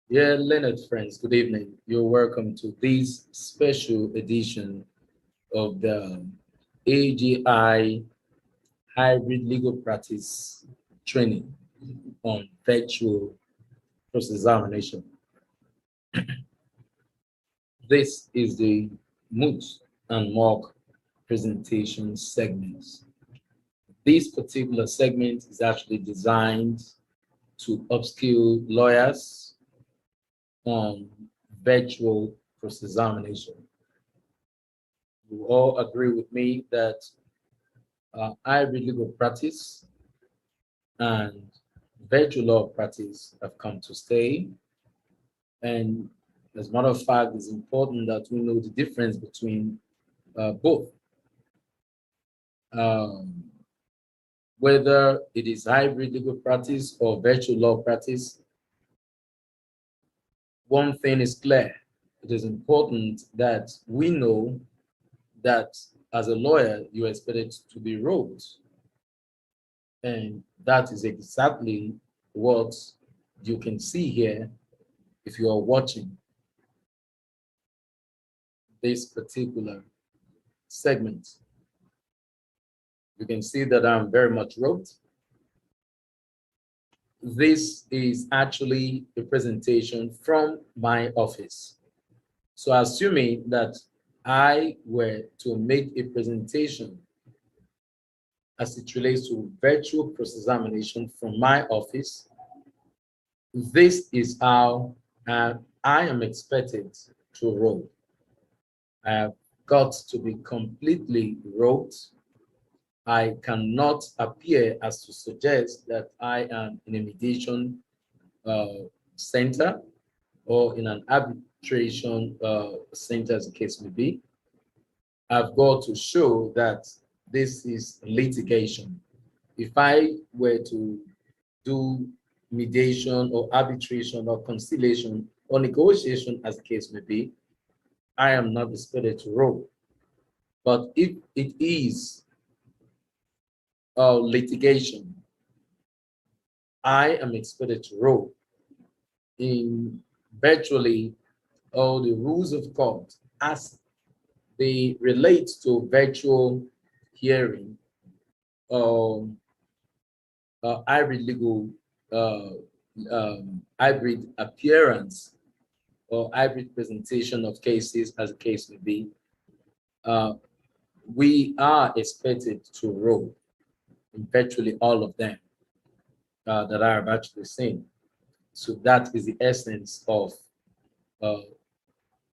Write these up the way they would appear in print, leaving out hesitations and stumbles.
Dear Leonard friends, good evening. You're welcome to this special edition of the AGI Hybrid Legal Practice Training on Virtual Cross-Examination. This is the moot and mock presentation segment. This particular segment is actually designed to upskill lawyers on virtual cross-examination. You all agree with me that hybrid legal practice and virtual law practice have come to stay. And as a matter of fact, it's important that we know the difference between both. Um, whether it is hybrid legal practice or virtual law practice, one thing is clear. It is important that we know that as a lawyer, you are expected to be robed. And that is exactly what you can see here if you are watching this particular segment. You can see that I'm very much robed. This is actually a presentation from my office. So assuming that I were to make a presentation as it relates to virtual cross-examination from my office, this is how I am expected to roll. I have got to be completely robed. I cannot appear as to suggest that I am in a mediation center or in an arbitration center, as the case may be. I've got to show that this is litigation. If I were to do mediation or arbitration or conciliation or negotiation, as the case may be, I am not expected to roll. But if it is litigation, I am expected to roll in virtually all the rules of court as they relate to virtual hearing or hybrid legal uh, hybrid appearance or hybrid presentation of cases, as the case may be. We are expected to roll in virtually all of them that I have actually seen. So that is the essence uh,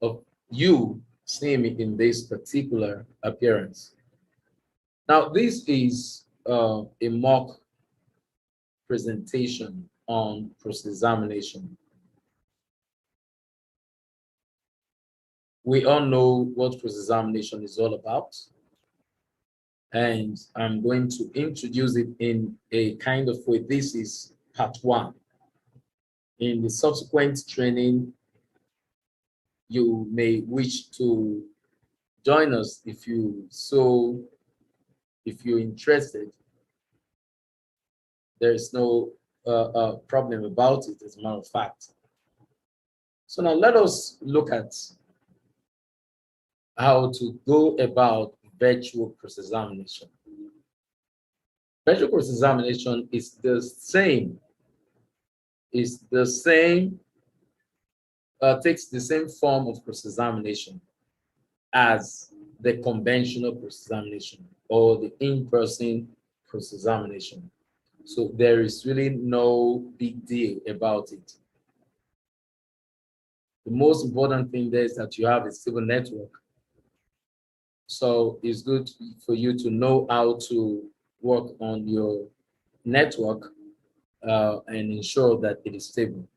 of you seeing me in this particular appearance. Now, this is a mock presentation on cross-examination. We all know what cross-examination is all about, and I'm going to introduce it in a kind of way. This is part one. In the subsequent training, you may wish to join us if if you're interested. There is no problem about it, as a matter of fact. So now let us look at how to go about virtual cross-examination. Virtual cross-examination is the same, takes the same form of cross-examination as the conventional cross-examination or the in-person cross-examination. So there is really no big deal about it. The most important thing there is that you have a stable network. So it's good for you to know how to work on your network and ensure that it is stable.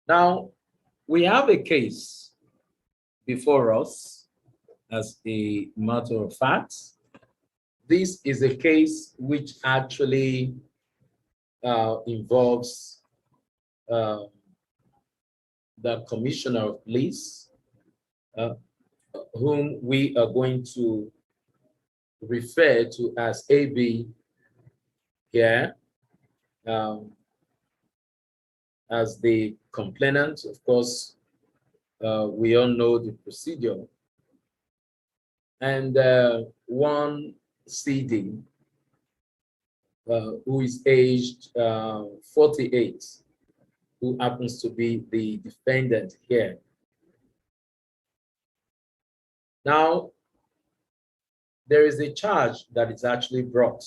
Now, we have a case before us, as a matter of fact. This is a case which actually involves uh, the Commissioner of Police, uh, whom we are going to refer to as AB here. Um, as the complainant. Of course, we all know the procedure. And one CD who is aged 48, who happens to be the defendant here. Now, there is a charge that is actually brought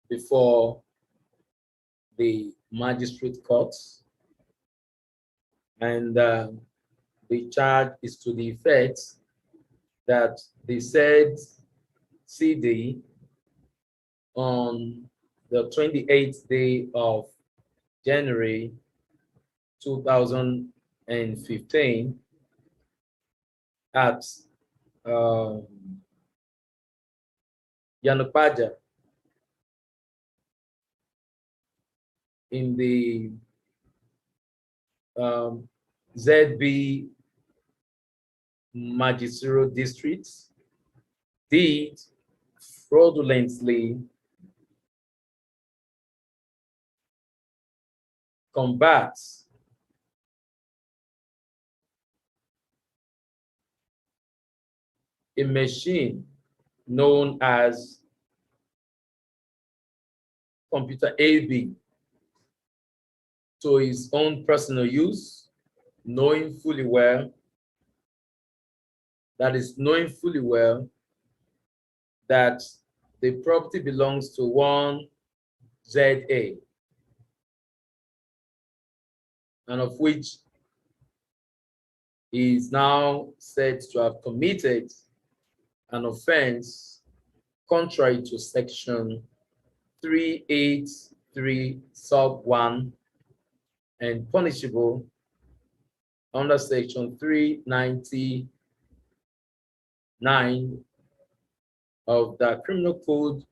before the magistrate courts, and the charge is to the effect that the said CD on the 28th day of January 2015 at Yanapaja in the ZB Magisterial District did fraudulently convert a machine known as computer AB to his own personal use, knowing fully well that the property belongs to one ZA, and of which he is now said to have committed an offense contrary to section 383 sub 1 and punishable under section 399 of the Criminal Code,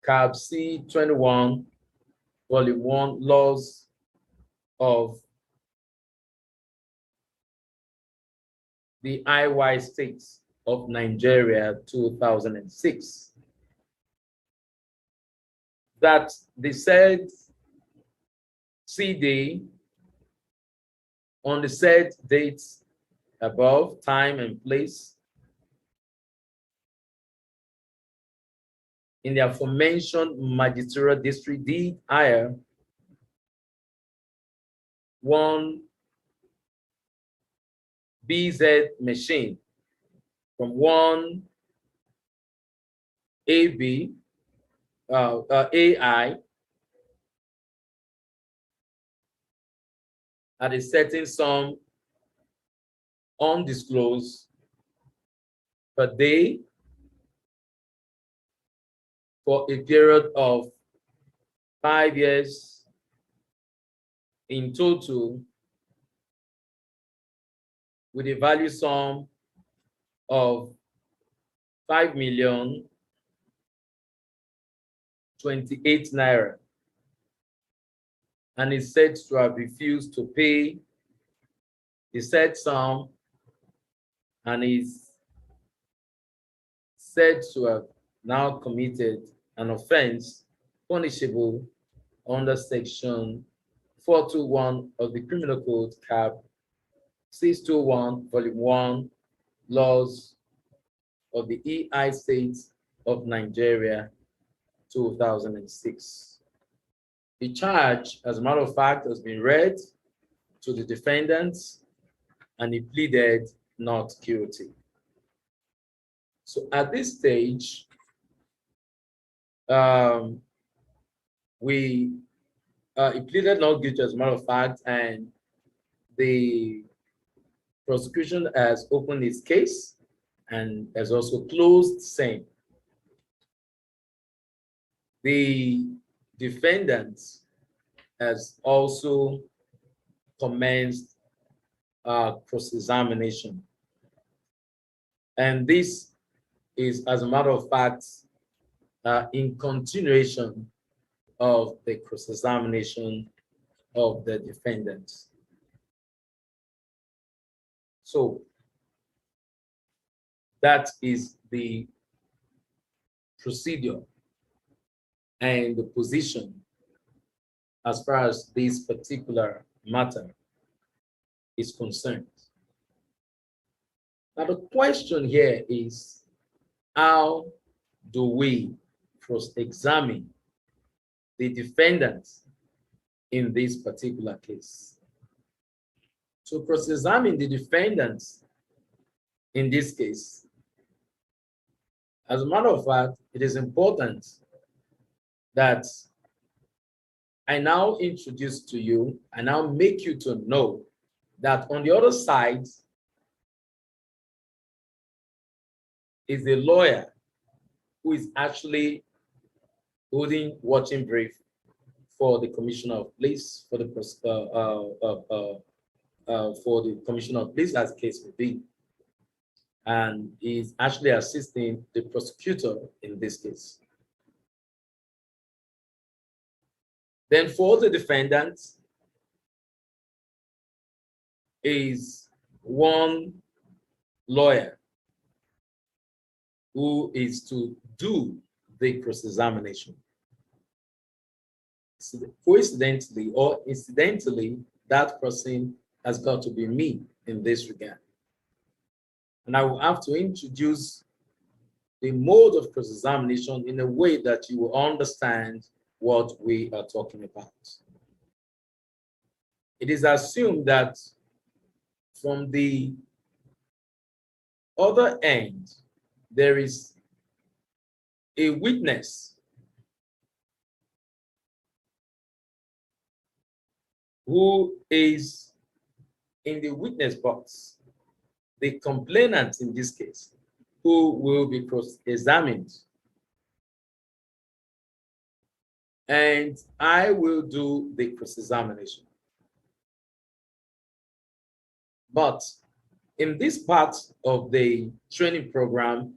Cap C 21, Volume 1, Laws of the IY States of Nigeria 2006. That the said CD on the said dates above, time and place, in the aforementioned magisterial district did hire one BZ machine from one AI at a certain sum undisclosed per day for a period of 5 years in total, with a value sum of 5,028,000 naira, and is said to have refused to pay the said sum, and is said to have now committed an offense punishable under section 421 of the Criminal Code, Cap 621, Volume 1, Laws of the EI States of Nigeria 2006. The charge, as a matter of fact, has been read to the defendants, and he pleaded not guilty. So at this stage, he pleaded not guilty, as a matter of fact, and the prosecution has opened its case and has also closed same. The defendant has also commenced cross-examination, and this is, as a matter of fact, in continuation of the cross-examination of the defendant. So that is the procedure and the position as far as this particular matter is concerned. Now, the question here is, how do we cross-examine the defendant in this particular case? To cross-examine the defendant in this case, as a matter of fact, it is important that I now introduce to you, I now make you to know that on the other side is a lawyer who is actually holding watching brief for the Commissioner of Police, for the Commissioner of Police, as the case may be, and is actually assisting the prosecutor in this case. Then for the defendant is one lawyer who is to do the cross-examination. Coincidentally or incidentally, that person has got to be me in this regard. And I will have to introduce the mode of cross-examination in a way that you will understand what we are talking about. It is assumed that from the other end, there is a witness who is in the witness box, the complainant in this case, who will be cross-examined. And I will do the cross-examination. But in this part of the training program,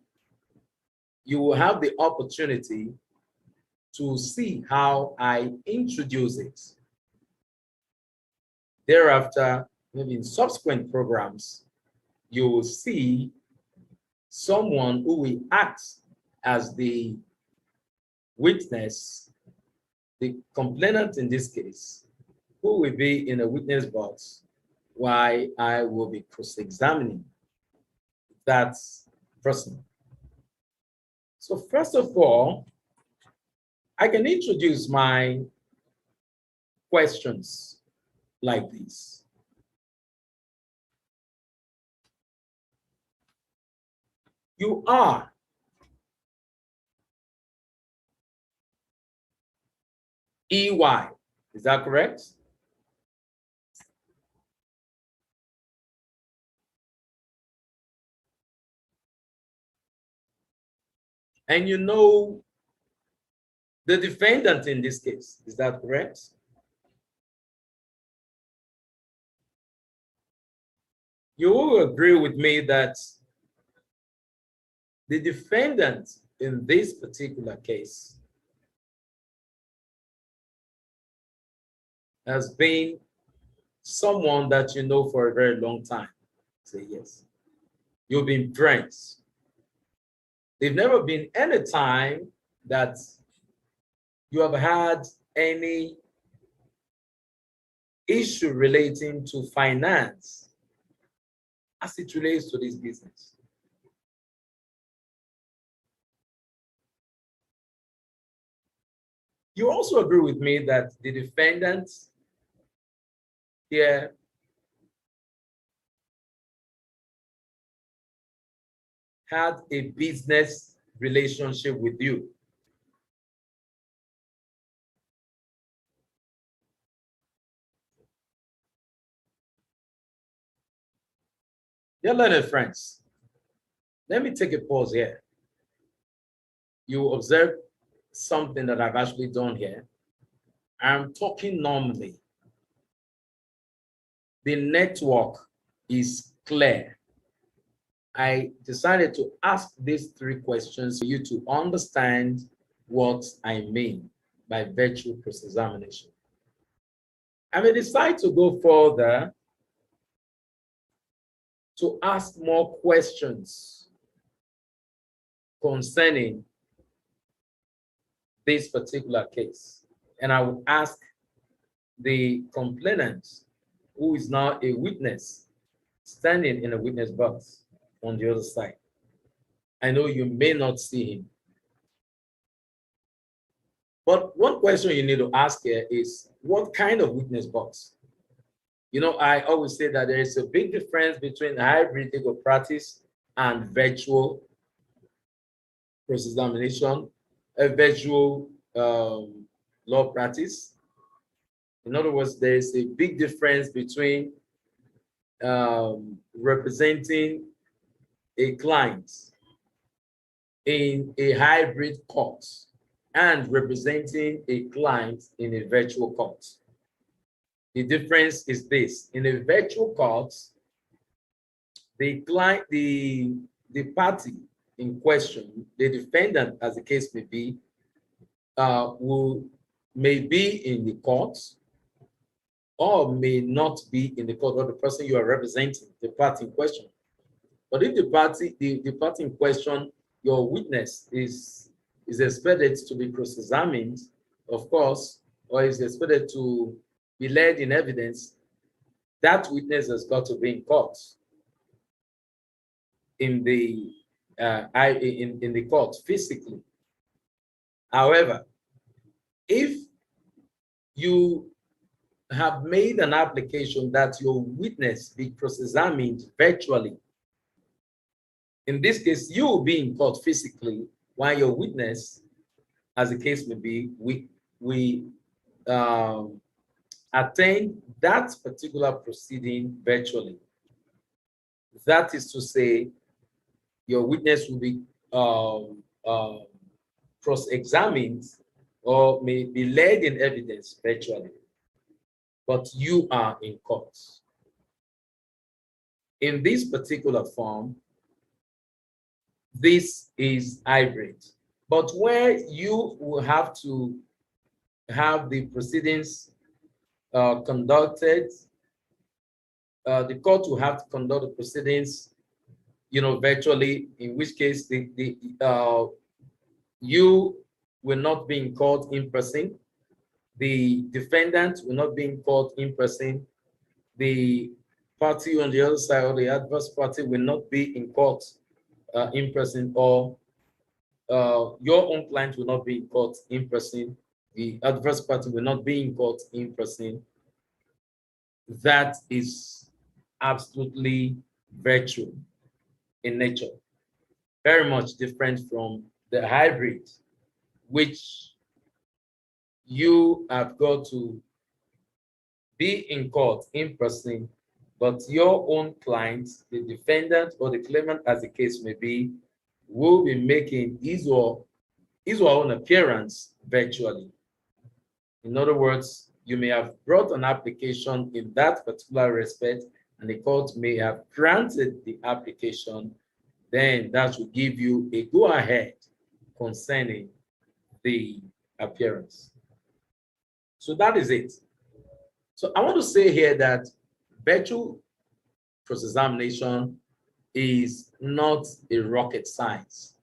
you will have the opportunity to see how I introduce it. Thereafter, maybe in subsequent programs, you will see someone who will act as the witness, the complainant in this case, who will be in a witness box while I will be cross-examining that person. So first of all, I can introduce my questions like this. You are EY, is that correct? And you know the defendant in this case, is that correct? You will agree with me that the defendant in this particular case has been someone that you know for a very long time. Say yes. You've been friends. There's never been any time that you have had any issue relating to finance as it relates to this business. You also agree with me that the defendant here had a business relationship with you. Dear learned friends, let me take a pause here. You observe something that I've actually done here. I'm talking normally. The network is clear. I decided to ask these three questions for you to understand what I mean by virtue cross-examination. I may decide to go further to ask more questions concerning this particular case. And I will ask the complainant, who is now a witness, standing in a witness box on the other side. I know you may not see him. But one question you need to ask here is, what kind of witness box? You know, I always say that there is a big difference between hybrid legal practice and virtual cross-examination, a virtual law practice. In other words, there is a big difference between representing a client in a hybrid court and representing a client in a virtual court. The difference is this: in a virtual court, the client, the party in question, the defendant, as the case may be, may be in the court or may not be in the court, or the person you are representing, the party in question. But if the party in question, your witness is expected to be cross-examined, of course, or is expected to be led in evidence, that witness has got to be in court, in the court physically. However, if you have made an application that your witness be cross-examined virtually, in this case, you will be in court physically, while your witness, as the case may be, we attend that particular proceeding virtually. That is to say, your witness will be cross-examined or may be led in evidence virtually, but you are in court. In this particular form, this is hybrid, but where you will have to have the proceedings conducted, the court will have to conduct the proceedings, virtually, in which case you will not be in court in person. The defendant will not be in court in person. The party on the other side, or the adverse party, will not be in court in person, or your own client will not be in court in person. The adverse party will not be in court in person. That is absolutely virtual in nature, very much different from the hybrid, which you have got to be in court in person, but your own client, the defendant or the claimant, as the case may be, will be making his or her own appearance virtually. In other words, you may have brought an application in that particular respect, and the court may have granted the application. Then that will give you a go-ahead concerning the appearance. So that is it. So I want to say here that virtual cross-examination is not a rocket science.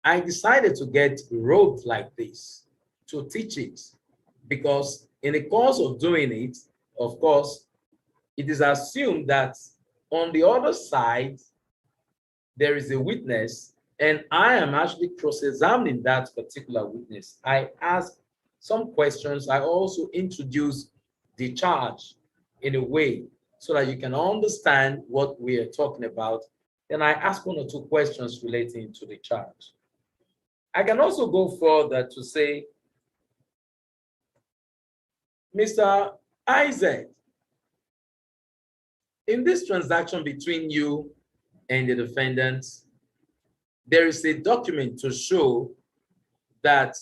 I decided to get roped like this to teach it, because in the course of doing it, of course, it is assumed that on the other side, there is a witness, and I am actually cross-examining that particular witness. I ask some questions. I also introduce the charge in a way so that you can understand what we are talking about. Then I ask one or two questions relating to the charge. I can also go further to say, Mr. Isaac, in this transaction between you and the defendant, there is a document to show that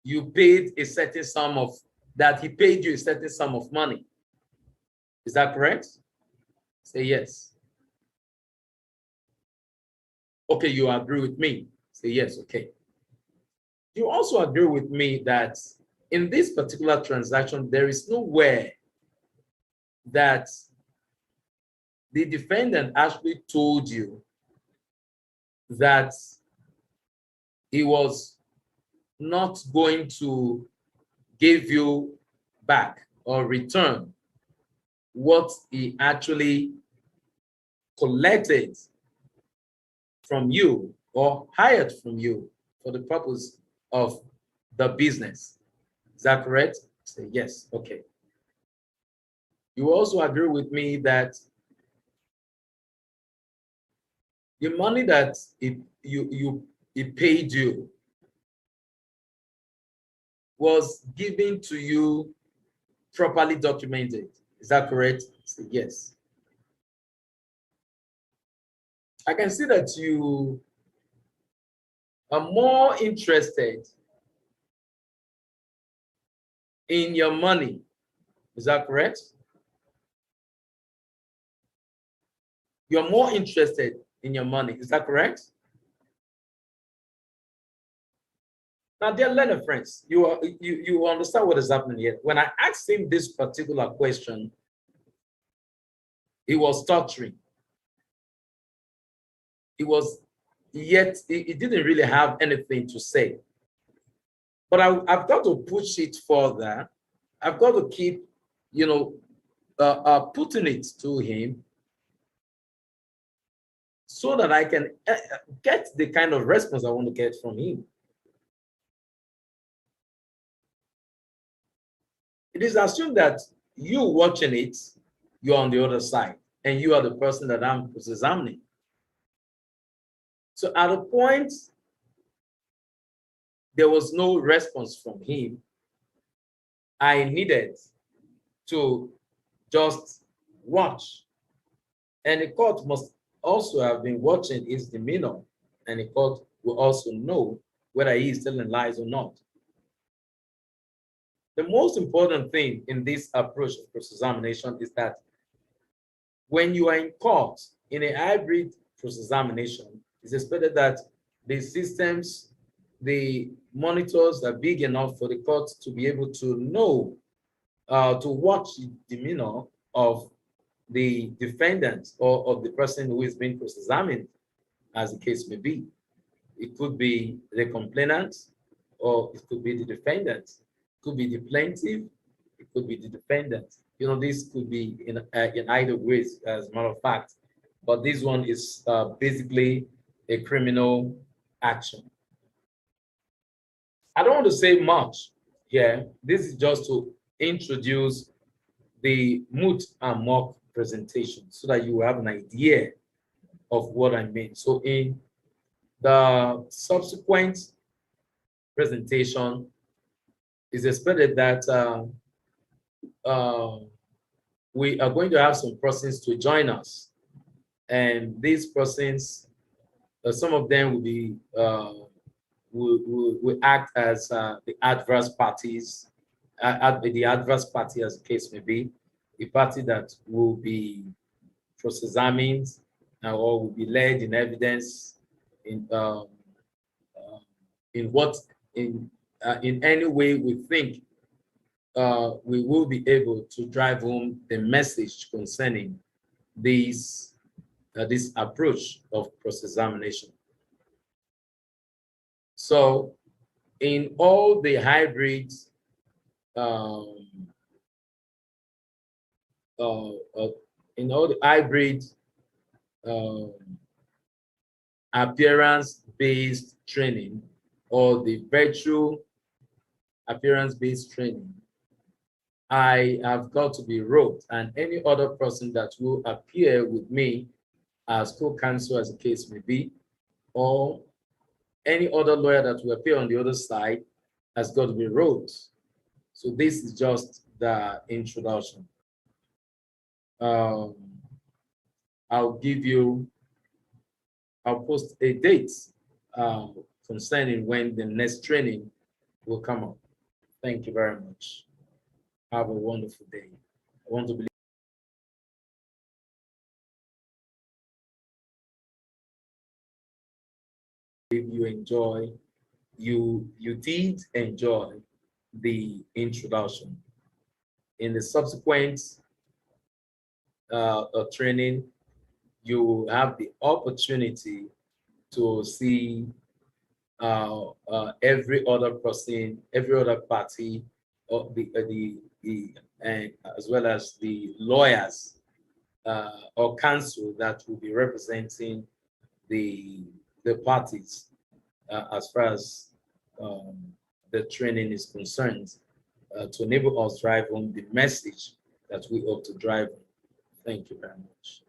you paid a certain sum of, that he paid you a certain sum of money. Is that correct? Say yes. Okay, you agree with me. Say yes, okay. You also agree with me that in this particular transaction, there is nowhere that the defendant actually told you that he was not going to give you back or return what he actually collected from you or hired from you for the purpose of the business. Is that correct? Say yes. Okay. You also agree with me that the money that it paid you was given to you properly documented. Is that correct? Say yes. I can see that you are more interested in your money. Is that correct? You're more interested in your money. Is that correct? Now, dear learner friends, you understand what is happening here. When I asked him this particular question, he was stuttering. He didn't really have anything to say. But I've got to push it further. I've got to keep, putting it to him so that I can get the kind of response I want to get from him. It is assumed that you watching it, you're on the other side, and you are the person that I'm examining. So at a point, there was no response from him. I needed to just watch. And the court must also have been watching his demeanor, and the court will also know whether he is telling lies or not. The most important thing in this approach of cross-examination is that when you are in court in a hybrid cross-examination, it's expected that the systems, the monitors are big enough for the court to be able to know, to watch the demeanor of the defendant or of the person who is being cross-examined, as the case may be. It could be the complainant, or it could be the defendant. It could be the plaintiff. It could be the defendant. This could be in either ways, as a matter of fact. But this one is basically a criminal action. I don't want to say much here. This is just to introduce the moot and mock presentation so that you have an idea of what I mean. So in the subsequent presentation, it's expected that we are going to have some persons to join us. And these persons, some of them will be will act as the adverse parties, the adverse party, as the case may be, a party that will be cross-examined or will be led in evidence in any way we think we will be able to drive home the message concerning this approach of cross-examination. So in all the hybrid appearance-based training or the virtual appearance-based training, I have got to be wrote, and any other person that will appear with me as co-counsel, as the case may be, or any other lawyer that will appear on the other side has got to be wrote. So this is just the introduction. I'll post a date concerning when the next training will come up. Thank you very much. Have a wonderful day. I want to believe you did enjoy the introduction. In the subsequent training, you have the opportunity to see every other person, every other party or as well as the lawyers or counsel that will be representing the parties as far as um, the training is concerned, to enable us drive home the message that we ought to drive home. Thank you very much.